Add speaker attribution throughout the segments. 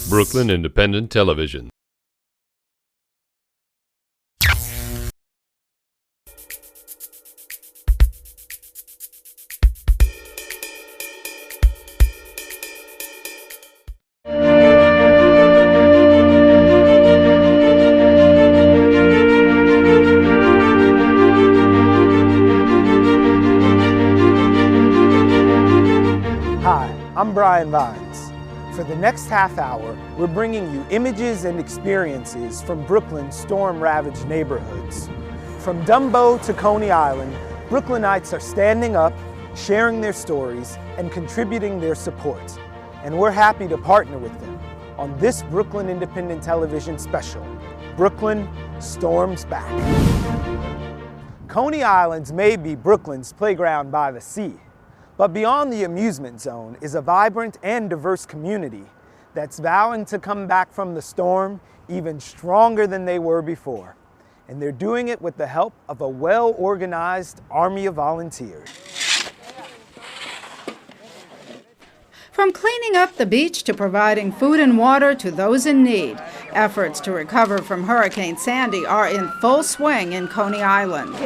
Speaker 1: Brooklyn Independent Television.
Speaker 2: Hi, I'm Brian Vines. For the next half hour, we're bringing you images and experiences from Brooklyn's storm-ravaged neighborhoods. From Dumbo to Coney Island, Brooklynites are standing up, sharing their stories, and contributing their support. And we're happy to partner with them on this Brooklyn Independent Television special, Brooklyn Storms Back. Coney Island may be Brooklyn's playground by the sea, but beyond the amusement zone is a vibrant and diverse community that's vowing to come back from the storm even stronger than they were before. And they're doing it with the help of a well-organized army of volunteers.
Speaker 3: From cleaning up the beach to providing food and water to those in need, efforts to recover from Hurricane Sandy are in full swing in Coney Island.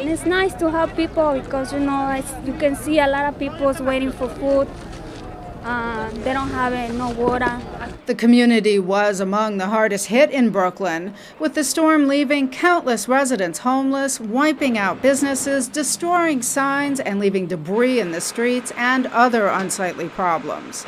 Speaker 4: It's nice to help people because, you can see a lot of people waiting for food. They don't have no water.
Speaker 3: The community was among the hardest hit in Brooklyn, with the storm leaving countless residents homeless, wiping out businesses, destroying signs, and leaving debris in the streets and other unsightly problems.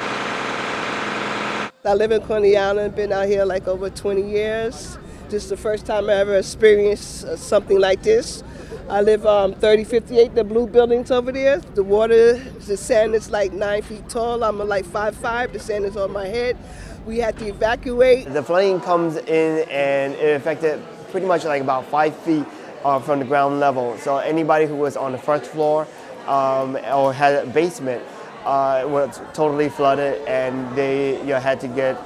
Speaker 5: I live in Coney Island, been out here like over 20 years. This is the first time I ever experienced something like this. I live 3058, the blue buildings over there. The water, the sand is like 9 feet tall. I'm like 5'5", the sand is on my head. We had to evacuate.
Speaker 6: The flooding comes in and it affected pretty much like about 5 feet from the ground level. So anybody who was on the first floor or had a basement was totally flooded, and they had to get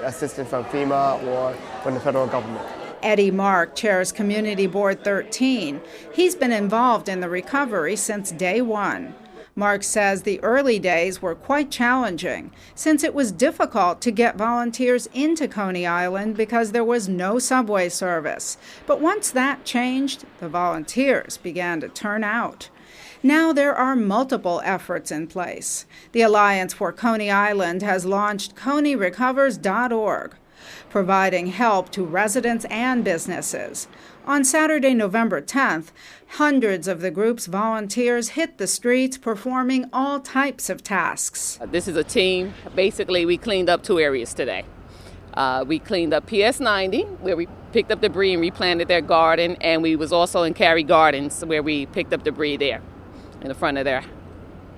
Speaker 6: assistance from FEMA or from the federal government.
Speaker 3: Eddie Mark chairs Community Board 13. He's been involved in the recovery since day one. Mark says the early days were quite challenging, since it was difficult to get volunteers into Coney Island because there was no subway service. But once that changed, the volunteers began to turn out. Now there are multiple efforts in place. The Alliance for Coney Island has launched ConeyRecovers.org, providing help to residents and businesses. On Saturday, November 10th, hundreds of the group's volunteers hit the streets performing all types of tasks.
Speaker 7: This is a team. Basically, we cleaned up 2 areas today. We cleaned up PS 90, where we picked up debris and replanted their garden, and we was also in Cary Gardens, where we picked up debris there in the front of their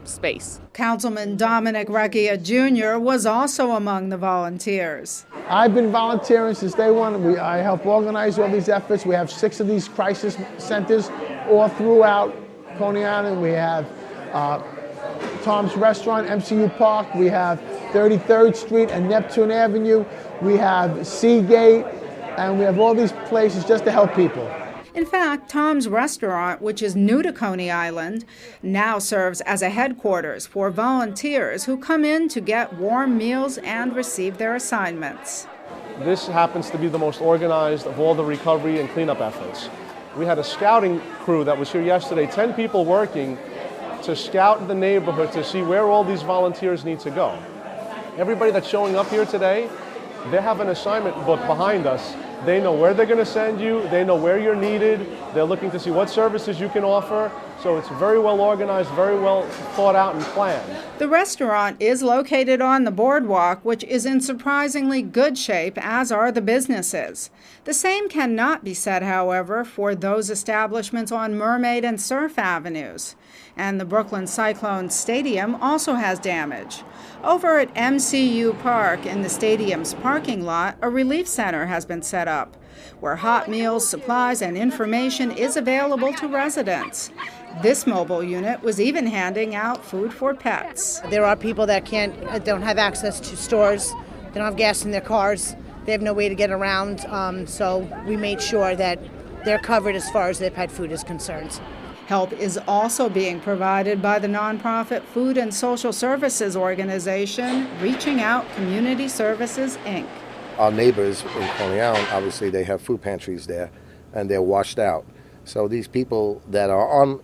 Speaker 7: space.
Speaker 3: Councilman Dominic Recchia Jr. was also among the volunteers.
Speaker 8: I've been volunteering since day one. I help organize all these efforts. We have 6 of these crisis centers all throughout Coney Island. We have Tom's Restaurant, MCU Park. We have 33rd Street and Neptune Avenue. We have Seagate, and we have all these places just to help people.
Speaker 3: In fact, Tom's Restaurant, which is new to Coney Island, now serves as a headquarters for volunteers who come in to get warm meals and receive their assignments.
Speaker 9: This happens to be the most organized of all the recovery and cleanup efforts. We had a scouting crew that was here yesterday, 10 people working to scout the neighborhood to see where all these volunteers need to go. Everybody that's showing up here today, they have an assignment book behind us. They know where they're going to send you. They know where you're needed. They're looking to see what services you can offer. So it's very well organized, very well thought out and planned.
Speaker 3: The restaurant is located on the boardwalk, which is in surprisingly good shape, as are the businesses. The same cannot be said, however, for those establishments on Mermaid and Surf Avenues. And the Brooklyn Cyclone Stadium also has damage. Over at MCU Park in the stadium's parking lot, a relief center has been set up, where hot meals, supplies, and information is available to residents. This mobile unit was even handing out food for pets.
Speaker 10: There are people that don't have access to stores, they don't have gas in their cars, they have no way to get around, so we made sure that they're covered as far as their pet food is concerned.
Speaker 3: Help is also being provided by the nonprofit Food and Social Services organization Reaching Out Community Services, Inc.
Speaker 11: Our neighbors in Coney Island, obviously they have food pantries there and they're washed out. So these people that are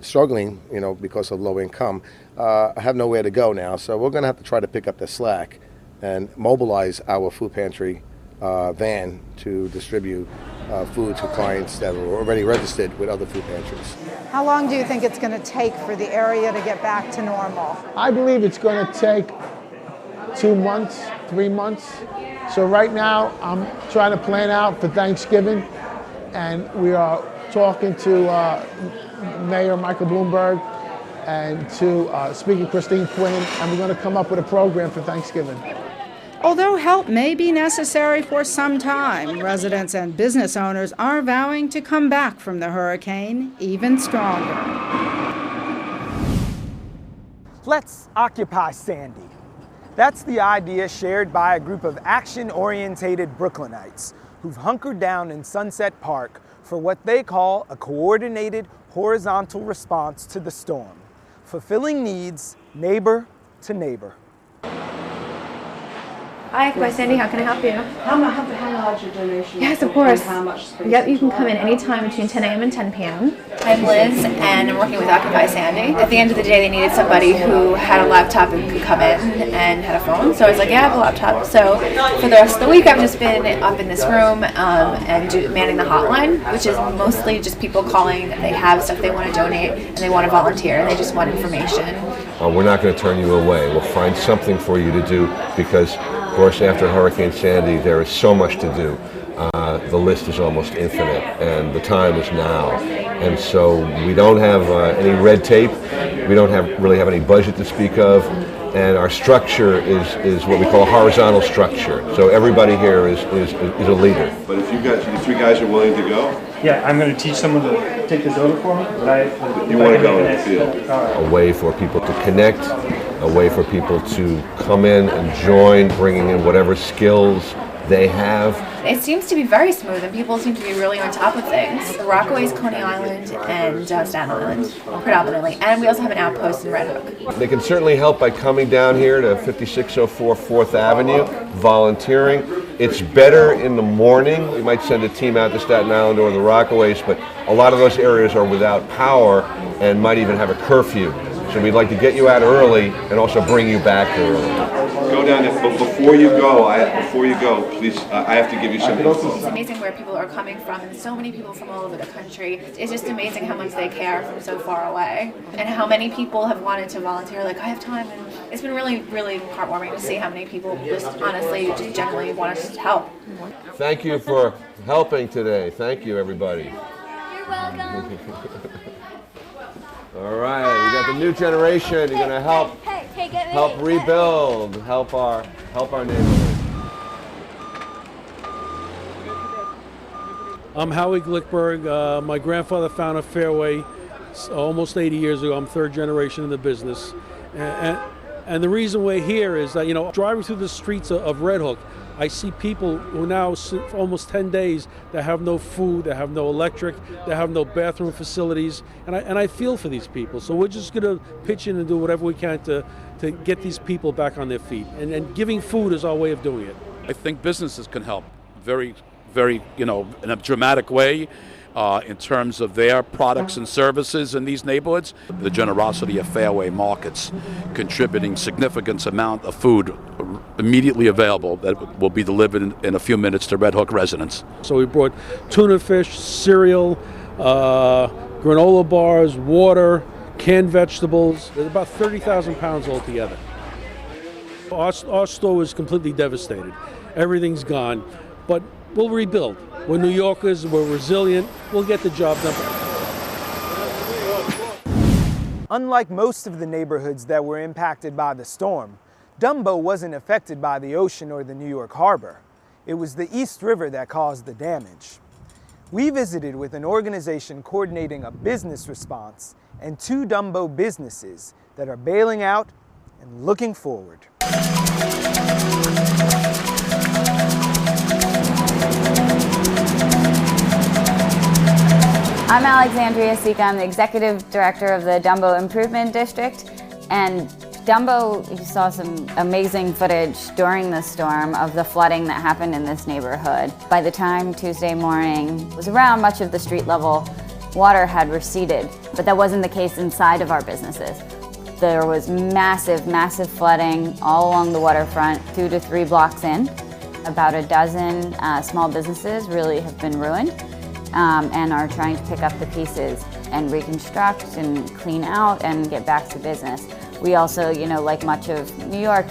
Speaker 11: struggling, because of low income, have nowhere to go now. So we're going to have to try to pick up the slack and mobilize our food pantry van to distribute food to clients that are already registered with other food pantries.
Speaker 3: How long do you think it's going to take for the area to get back to normal?
Speaker 8: I believe it's going to take 2 months, 3 months. So right now I'm trying to plan out for Thanksgiving, and we are talking to Mayor Michael Bloomberg and to Speaker Christine Quinn, and we're going to come up with a program for Thanksgiving.
Speaker 3: Although help may be necessary for some time, residents and business owners are vowing to come back from the hurricane even stronger.
Speaker 2: Let's occupy Sandy. That's the idea shared by a group of action-orientated Brooklynites who've hunkered down in Sunset Park for what they call a coordinated horizontal response to the storm, fulfilling needs neighbor to neighbor.
Speaker 12: Hi, my Sandy, how can I help you?
Speaker 13: How large a donation?
Speaker 12: Yes, of course.
Speaker 13: How much space?
Speaker 12: Yep, you can come in anytime between 10 a.m. and 10 p.m. I'm Liz, and I'm working with Occupy Sandy. At the end of the day, they needed somebody who had a laptop and could come in and had a phone. So I was like, yeah, I have a laptop. So for the rest of the week, I've just been up in this room and manning the hotline, which is mostly just people calling that they have stuff they want to donate and they want to volunteer and they just want information.
Speaker 14: We're not going to turn you away. We'll find something for you to do because, of course, after Hurricane Sandy, there is so much to do. The list is almost infinite, and the time is now. And so we don't have any red tape. We don't really have any budget to speak of. And our structure is what we call a horizontal structure. So everybody here is a leader.
Speaker 15: But if you three guys are willing to go?
Speaker 16: Yeah, I'm going to teach someone to take this over for me.
Speaker 15: You want to go in the field?
Speaker 14: A way for people to connect, a way for people to come in and join, bringing in whatever skills they have.
Speaker 12: It seems to be very smooth, and people seem to be really on top of things. The Rockaways, Coney Island, and Staten Island, predominantly. And we also have an outpost in Red Hook.
Speaker 14: They can certainly help by coming down here to 5604 4th Avenue, volunteering. It's better in the morning. We might send a team out to Staten Island or the Rockaways, but a lot of those areas are without power and might even have a curfew. So we'd like to get you out early and also bring you back early.
Speaker 15: Go down there, but before you go, please, I have to give you some info.
Speaker 12: It's amazing where people are coming from, and so many people from all over the country. It's just amazing how much they care from so far away, and how many people have wanted to volunteer, like, I have time, and it's been really, really heartwarming to see how many people just honestly, just generally want us to help.
Speaker 14: Thank you for helping today. Thank you, everybody.
Speaker 12: You're welcome.
Speaker 14: All right, we got the new generation. You're going to help rebuild, help our neighborhood.
Speaker 17: I'm Howie Glickberg. My grandfather founded Fairway almost 80 years ago. I'm third generation in the business. And the reason we're here is that, driving through the streets of Red Hook, I see people who now, for almost 10 days, that have no food, that have no electric, that have no bathroom facilities, and I feel for these people. So we're just going to pitch in and do whatever we can to get these people back on their feet. And giving food is our way of doing it.
Speaker 18: I think businesses can help very, very, in a dramatic way. In terms of their products and services in these neighborhoods. The generosity of Fairway Markets contributing significant amount of food immediately available that will be delivered in a few minutes to Red Hook residents.
Speaker 17: So we brought tuna fish, cereal, granola bars, water, canned vegetables. There's about 30,000 pounds altogether. Our store was completely devastated. Everything's gone, but we'll rebuild. We're New Yorkers, we're resilient, we'll get the job done.
Speaker 2: Unlike most of the neighborhoods that were impacted by the storm, Dumbo wasn't affected by the ocean or the New York harbor. It was the East River that caused the damage. We visited with an organization coordinating a business response and 2 Dumbo businesses that are bailing out and looking forward.
Speaker 19: I'm Alexandria Sika. I'm the Executive Director of the Dumbo Improvement District. And Dumbo, you saw some amazing footage during the storm of the flooding that happened in this neighborhood. By the time Tuesday morning was around, much of the street level water had receded, but that wasn't the case inside of our businesses. There was massive, massive flooding all along the waterfront, 2 to 3 blocks in. About a dozen small businesses really have been ruined. And are trying to pick up the pieces and reconstruct and clean out and get back to business. We also, like much of New York,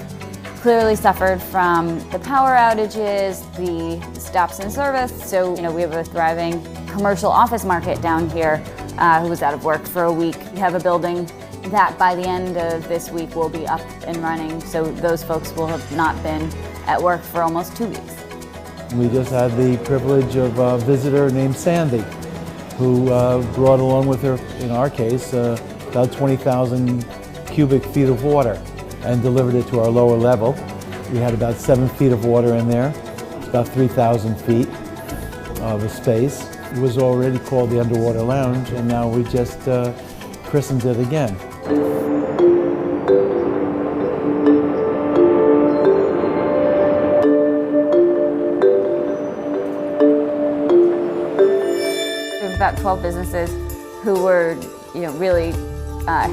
Speaker 19: clearly suffered from the power outages, the stops in service. So, we have a thriving commercial office market down here who was out of work for a week. We have a building that by the end of this week will be up and running. So those folks will have not been at work for almost 2 weeks.
Speaker 20: We just had the privilege of a visitor named Sandy, who brought along with her, in our case, about 20,000 cubic feet of water and delivered it to our lower level. We had about 7 feet of water in there, about 3,000 feet of space. It was already called the Underwater Lounge, and now we just christened it again.
Speaker 19: About 12 businesses who were, really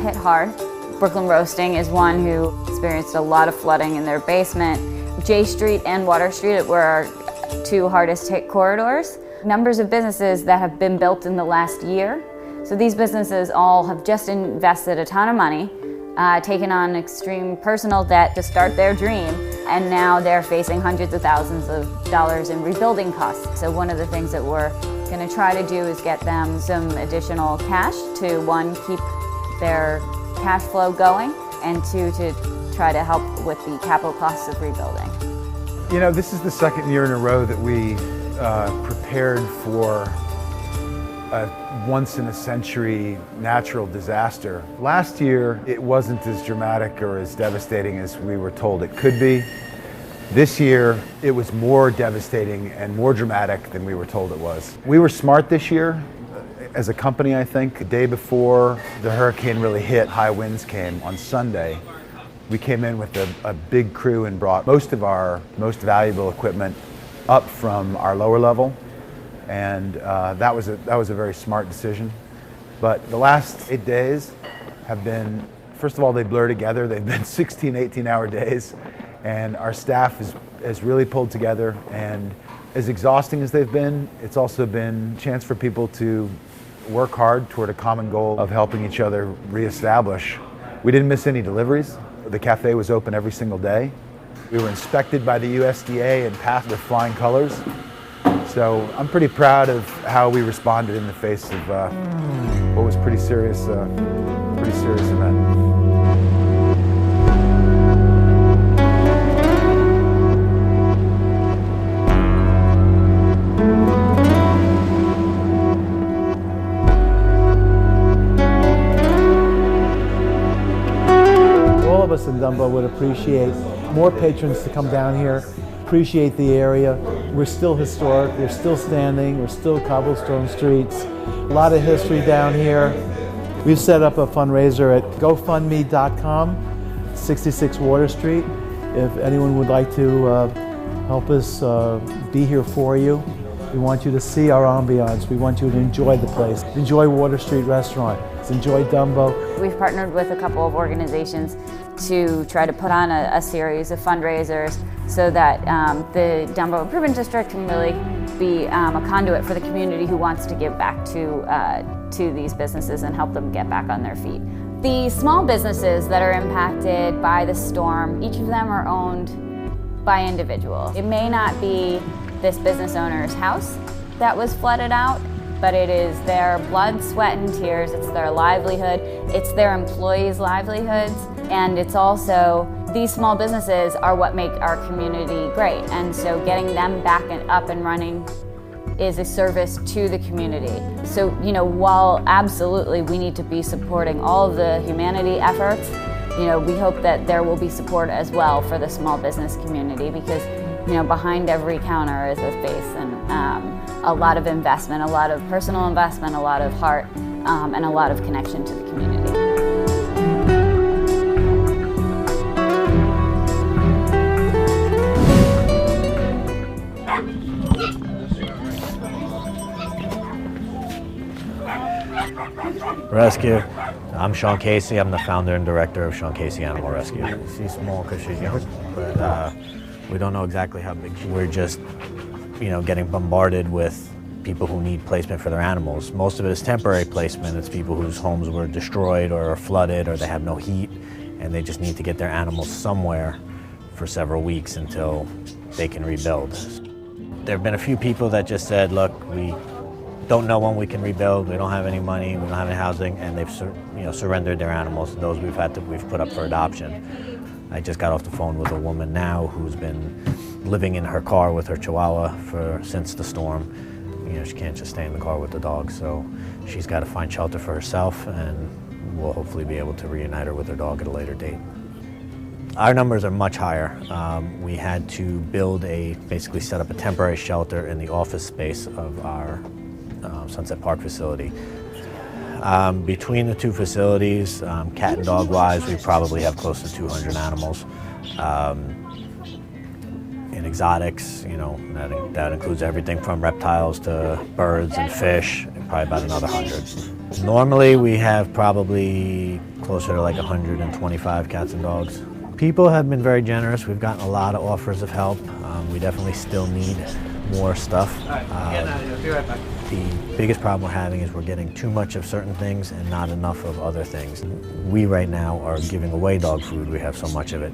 Speaker 19: hit hard. Brooklyn Roasting is one who experienced a lot of flooding in their basement. J Street and Water Street were our 2 hardest hit corridors. Numbers of businesses that have been built in the last year. So these businesses all have just invested a ton of money, taken on extreme personal debt to start their dream, and now they're facing hundreds of thousands of dollars in rebuilding costs. So one of the things that we're going to try to do is get them some additional cash to, 1, keep their cash flow going, and 2, to try to help with the capital costs of rebuilding.
Speaker 21: This is the 2nd year in a row that we prepared for a once-in-a-century natural disaster. Last year, it wasn't as dramatic or as devastating as we were told it could be. This year, it was more devastating and more dramatic than we were told it was. We were smart this year as a company, I think. The day before the hurricane really hit, high winds came on Sunday. We came in with a big crew and brought most of our most valuable equipment up from our lower level. And that was a very smart decision. But the last 8 days have been, first of all, they blur together. They've been 16, 18-hour days. And our staff has really pulled together, and as exhausting as they've been, it's also been a chance for people to work hard toward a common goal of helping each other reestablish. We didn't miss any deliveries. The cafe was open every single day. We were inspected by the USDA and passed with flying colors. So I'm pretty proud of how we responded in the face of what was pretty serious event.
Speaker 20: All of us in Dumbo would appreciate more patrons to come down here, appreciate the area. We're still historic, we're still standing, we're still cobblestone streets. A lot of history down here. We've set up a fundraiser at GoFundMe.com, 66 Water Street. If anyone would like to help us be here for you. We want you to see our ambiance. We want you to enjoy the place. Enjoy Water Street Restaurant. Enjoy Dumbo.
Speaker 19: We've partnered with a couple of organizations to try to put on a series of fundraisers so that the Dumbo Improvement District can really be a conduit for the community who wants to give back to these businesses and help them get back on their feet. The small businesses that are impacted by the storm, each of them are owned by individuals. It may not be this business owner's house that was flooded out, but it is their blood, sweat, and tears. It's their livelihood. It's their employees' livelihoods. And it's also, these small businesses are what make our community great. And so getting them back and up and running is a service to the community. So, while absolutely we need to be supporting all of the humanity efforts, we hope that there will be support as well for the small business community, because behind every counter is a face, and a lot of investment, a lot of personal investment, a lot of heart, and a lot of connection to the community.
Speaker 1: Rescue. I'm Sean Casey. I'm the founder and director of Sean Casey Animal Rescue. She's small because she's young, but we don't know exactly how big she is. We're just, getting bombarded with people who need placement for their animals. Most of it is temporary placement. It's people whose homes were destroyed or are flooded or they have no heat and they just need to get their animals somewhere for several weeks until they can rebuild. There have been a few people that just said, look, we don't know when we can rebuild, we don't have any money, we don't have any housing, and they've surrendered their animals. Those we've put up for adoption. I just got off the phone with a woman now who's been living in her car with her Chihuahua since the storm. She can't just stay in the car with the dog, so she's got to find shelter for herself, and we'll hopefully be able to reunite her with her dog at a later date. Our numbers are much higher. We had to basically set up a temporary shelter in the office space of our Sunset Park facility. Between the two facilities, cat and dog wise, we probably have close to 200 animals. In exotics, that includes everything from reptiles to birds and fish, and probably about another 100. Normally we have probably closer to like 125 cats and dogs. People have been very generous. We've gotten a lot of offers of help. We definitely still need more stuff. The biggest problem we're having is we're getting too much of certain things and not enough of other things. We right now are giving away dog food. We have so much of it.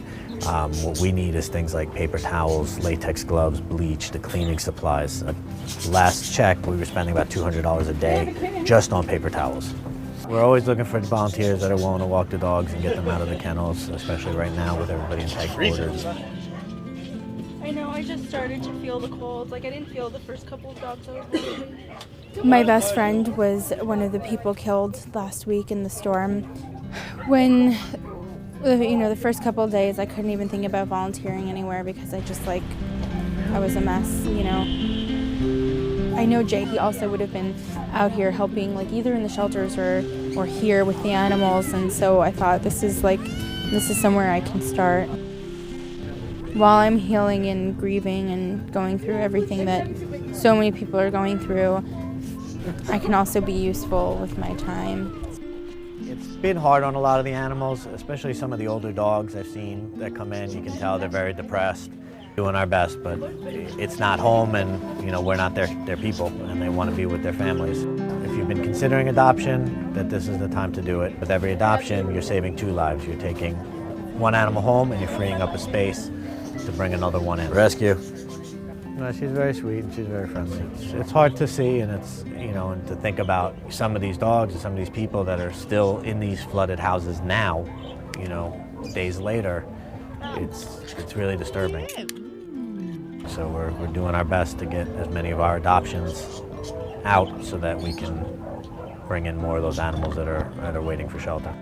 Speaker 1: What we need is things like paper towels, latex gloves, bleach, the cleaning supplies. Last check, we were spending about $200 a day just on paper towels. We're always looking for volunteers that are willing to walk the dogs and get them out of the kennels, especially right now with everybody in tight quarters.
Speaker 22: I know, I just started to feel the cold. I didn't feel the first couple of dogs I was walking.
Speaker 23: My best friend was one of the people killed last week in the storm. When, the first couple of days, I couldn't even think about volunteering anywhere because I was a mess, I know Jay, he also would have been out here helping, either in the shelters or here with the animals, and so I thought this is somewhere I can start. While I'm healing and grieving and going through everything that so many people are going through, I can also be useful with my time.
Speaker 1: It's been hard on a lot of the animals, especially some of the older dogs I've seen that come in. You can tell they're very depressed. Doing our best, but it's not home, and we're not their people, and they want to be with their families. If you've been considering adoption, that this is the time to do it. With every adoption, you're saving 2 lives. You're taking one animal home, and you're freeing up a space to bring another one in. Rescue. No, she's very sweet and she's very friendly. It's hard to see, and it's and to think about some of these dogs and some of these people that are still in these flooded houses now, days later. It's really disturbing. So we're doing our best to get as many of our adoptions out so that we can bring in more of those animals that are waiting for shelter.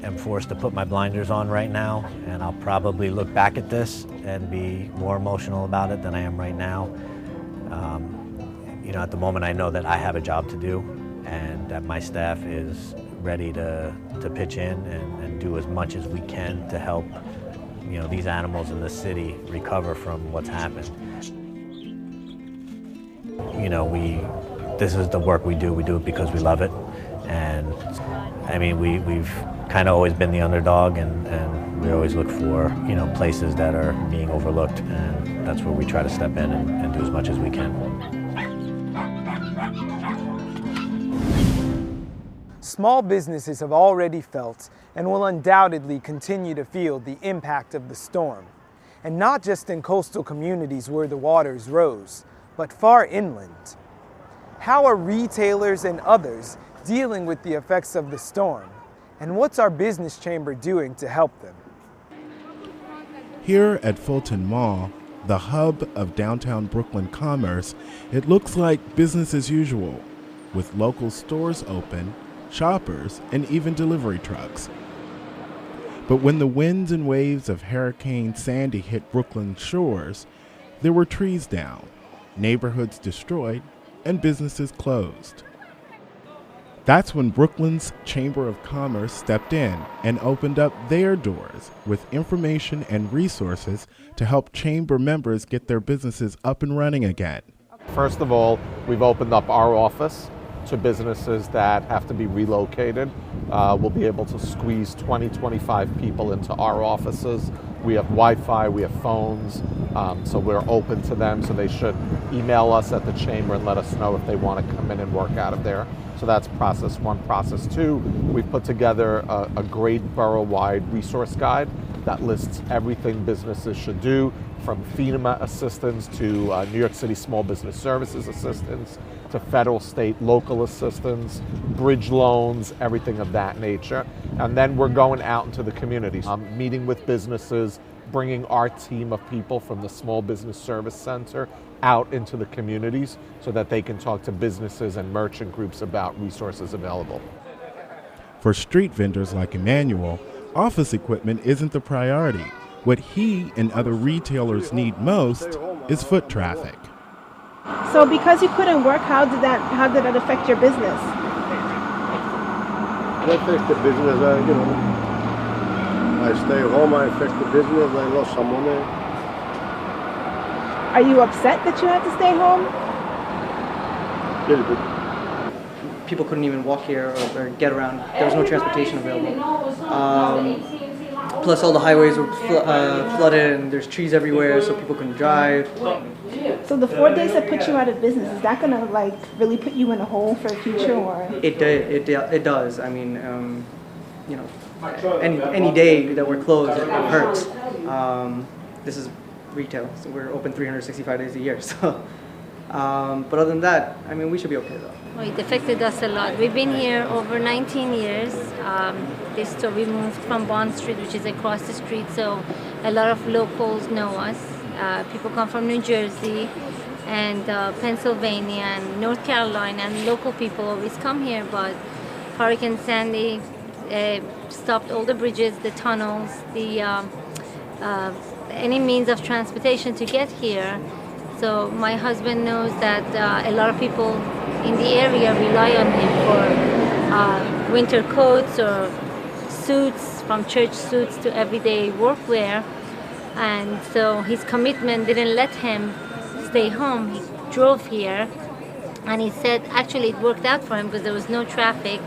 Speaker 1: Am forced to put my blinders on right now, and I'll probably look back at this and be more emotional about it than I am right now. At the moment I know that I have a job to do and that my staff is ready to pitch in and do as much as we can to help these animals in the city recover from what's happened. This is the work we do it because we love it, and we've kind of always been the underdog, and we always look for places that are being overlooked, and that's where we try to step in and do as much as we can.
Speaker 2: Small businesses have already felt and will undoubtedly continue to feel the impact of the storm, and not just in coastal communities where the waters rose, but far inland. How are retailers and others dealing with the effects of the storm? And what's our business chamber doing to help them?
Speaker 24: Here at Fulton Mall, the hub of downtown Brooklyn commerce, it looks like business as usual, with local stores open, shoppers, and even delivery trucks. But when the winds and waves of Hurricane Sandy hit Brooklyn's shores, there were trees down, neighborhoods destroyed, and businesses closed. That's when Brooklyn's Chamber of Commerce stepped in and opened up their doors with information and resources to help chamber members get their businesses up and running again.
Speaker 4: First of all, we've opened up our office to businesses that have to be relocated. We'll be able to squeeze 20, 25 people into our offices. We have Wi-Fi, we have phones, so we're open to them, so they should email us at the chamber and let us know if they want to come in and work out of there. So that's process one. Process two, we've put together a great borough-wide resource guide that lists everything businesses should do, from FEMA assistance to New York City Small Business Services assistance, to federal, state, local assistance, bridge loans, everything of that nature. And then we're going out into the communities, meeting with businesses, bringing our team of people from the Small Business Service Center out into the communities so that they can talk to businesses and merchant groups about resources available.
Speaker 24: For street vendors like Emmanuel, office equipment isn't the priority. What he and other retailers need most is foot traffic.
Speaker 22: So because you couldn't work, how did that affect your business?
Speaker 5: It affects the business, I stay home, I affect the business, I lost some money.
Speaker 22: Are you upset that you had to stay home?
Speaker 5: A little bit.
Speaker 6: People couldn't even walk here or get around. There was no transportation available. Plus all the highways were flooded and there's trees everywhere, so people couldn't drive.
Speaker 22: So the 4 days that put you out of business, is that gonna really put you in a hole for the future, or?
Speaker 6: It does. I mean, any day that we're closed, it hurts. This is retail, so we're open 365 days a year. So, but other than that, I mean, we should be okay though.
Speaker 7: Well, it affected us a lot. We've been here over 19 years. So we moved from Bond Street, which is across the street, so a lot of locals know us. People come from New Jersey and Pennsylvania and North Carolina, and local people always come here, but Hurricane Sandy stopped all the bridges, the tunnels, any means of transportation to get here. So my husband knows that a lot of people in the area rely on him for winter coats or suits, from church suits to everyday workwear. And so his commitment didn't let him stay home. He drove here, and he said actually it worked out for him because there was no traffic,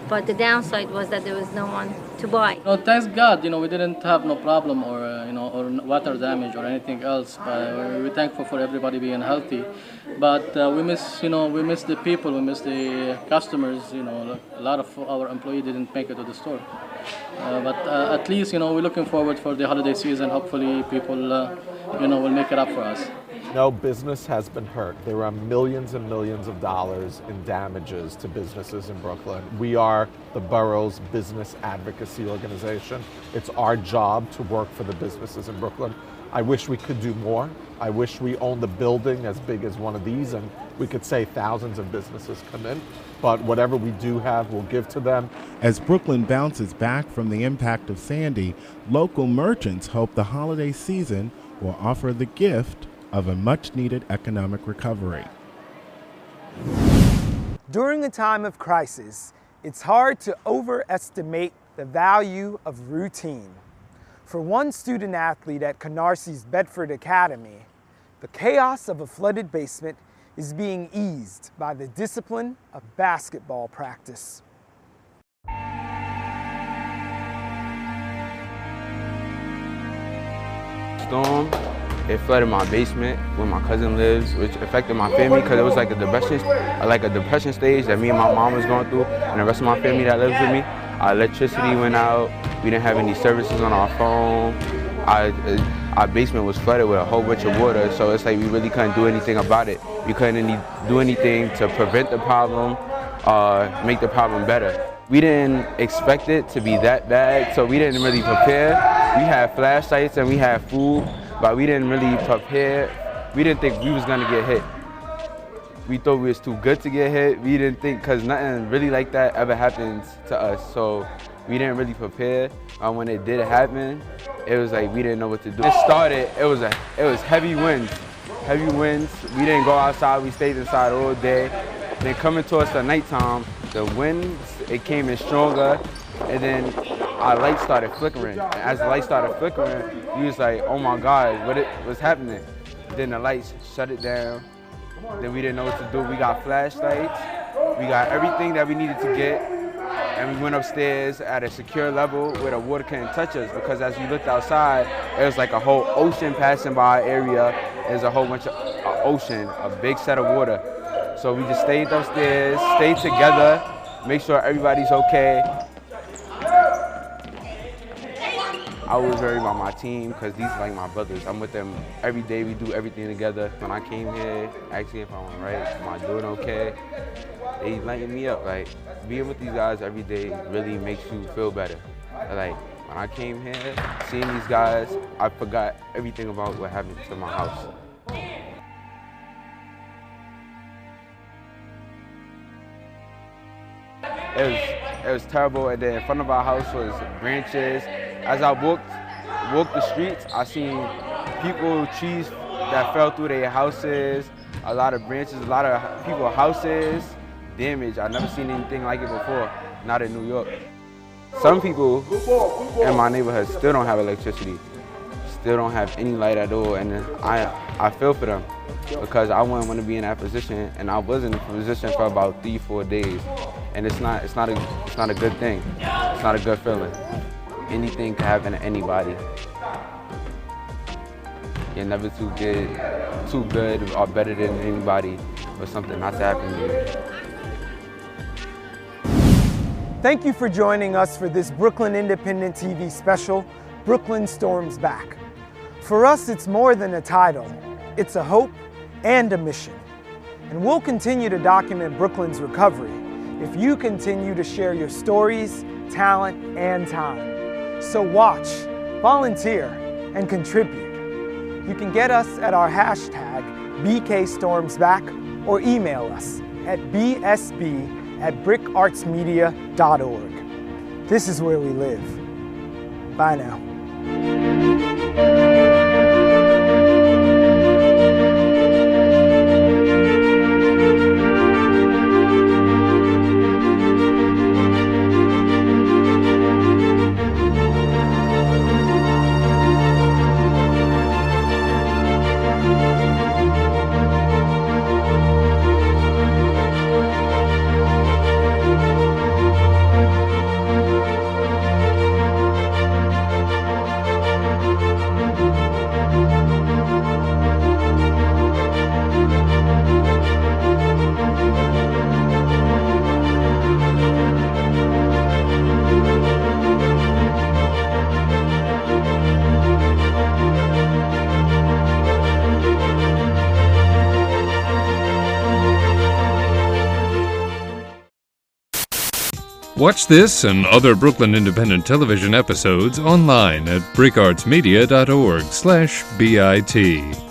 Speaker 7: but the downside was that there was no one to buy.
Speaker 6: Thanks God, we didn't have no problem or or water damage or anything else. But we're thankful for everybody being healthy. But we miss the people, we miss the customers. A lot of our employees didn't make it to the store. But at least we're looking forward for the holiday season. Hopefully, people will make it up for us.
Speaker 4: No business has been hurt. There are millions and millions of dollars in damages to businesses in Brooklyn. We are the borough's business advocacy organization. It's our job to work for the businesses in Brooklyn. I wish we could do more. I wish we owned a building as big as one of these and we could say thousands of businesses come in. But whatever we do have, we'll give to them.
Speaker 24: As Brooklyn bounces back from the impact of Sandy, local merchants hope the holiday season will offer the gift of a much-needed economic recovery.
Speaker 2: During a time of crisis, it's hard to overestimate the value of routine. For one student athlete at Canarसी's Bedford Academy, the chaos of a flooded basement is being eased by the discipline of basketball practice.
Speaker 25: Storm, it flooded my basement where my cousin lives, which affected my family because it was like a depression stage that me and my mom was going through, and the rest of my family that lives with me. Our electricity went out. We didn't have any services on our phone. Our basement was flooded with a whole bunch of water, so it's like we really couldn't do anything about it. We couldn't do anything to prevent the problem, make the problem better. We didn't expect it to be that bad, so we didn't really prepare. We had flashlights and we had food, but we didn't really prepare. We didn't think we was gonna get hit. We thought we was too good to get hit. We didn't think, cause nothing really like that ever happens to us. So we didn't really prepare. When it did happen, it was like we didn't know what to do. It started, it was heavy winds. Heavy winds, we didn't go outside, we stayed inside all day. Then coming towards the nighttime, the winds, it came in stronger, and then our lights started flickering. And as the lights started flickering, we was like, oh my God, what's happening? Then the lights shut it down. Then we didn't know what to do. We got flashlights, we got everything that we needed to get, and we went upstairs at a secure level where the water couldn't touch us, because as we looked outside, it was like a whole ocean passing by our area. There's a whole bunch of ocean, a big set of water. So we just stayed upstairs, stayed together, make sure everybody's okay. I was worried about my team because these are like my brothers. I'm with them every day. We do everything together. When I came here, asking if I went right, am I doing okay? They lighting me up. Like, being with these guys every day really makes you feel better. Like, when I came here, seeing these guys, I forgot everything about what happened to my house. It was terrible, and then in front of our house was branches. As I walked the streets, I seen trees that fell through their houses, a lot of branches, a lot of people's houses damaged. I've never seen anything like it before, not in New York. Some people in my neighborhood still don't have electricity, still don't have any light at all, and I feel for them because I wouldn't want to be in that position, and I was in a position for about 3-4 days, and it's not a good thing. It's not a good feeling. Anything can happen to anybody. You're never too good or better than anybody for something not to happen to you.
Speaker 2: Thank you for joining us for this Brooklyn Independent TV special, Brooklyn Storms Back. For us, it's more than a title. It's a hope and a mission. And we'll continue to document Brooklyn's recovery if you continue to share your stories, talent, and time. So watch, volunteer, and contribute. You can get us at our hashtag BKStormsBack or email us at bsb@bricartsmedia.org. This is where we live. Bye now.
Speaker 3: Watch this and other Brooklyn Independent Television episodes online at bricartsmedia.org/BIT.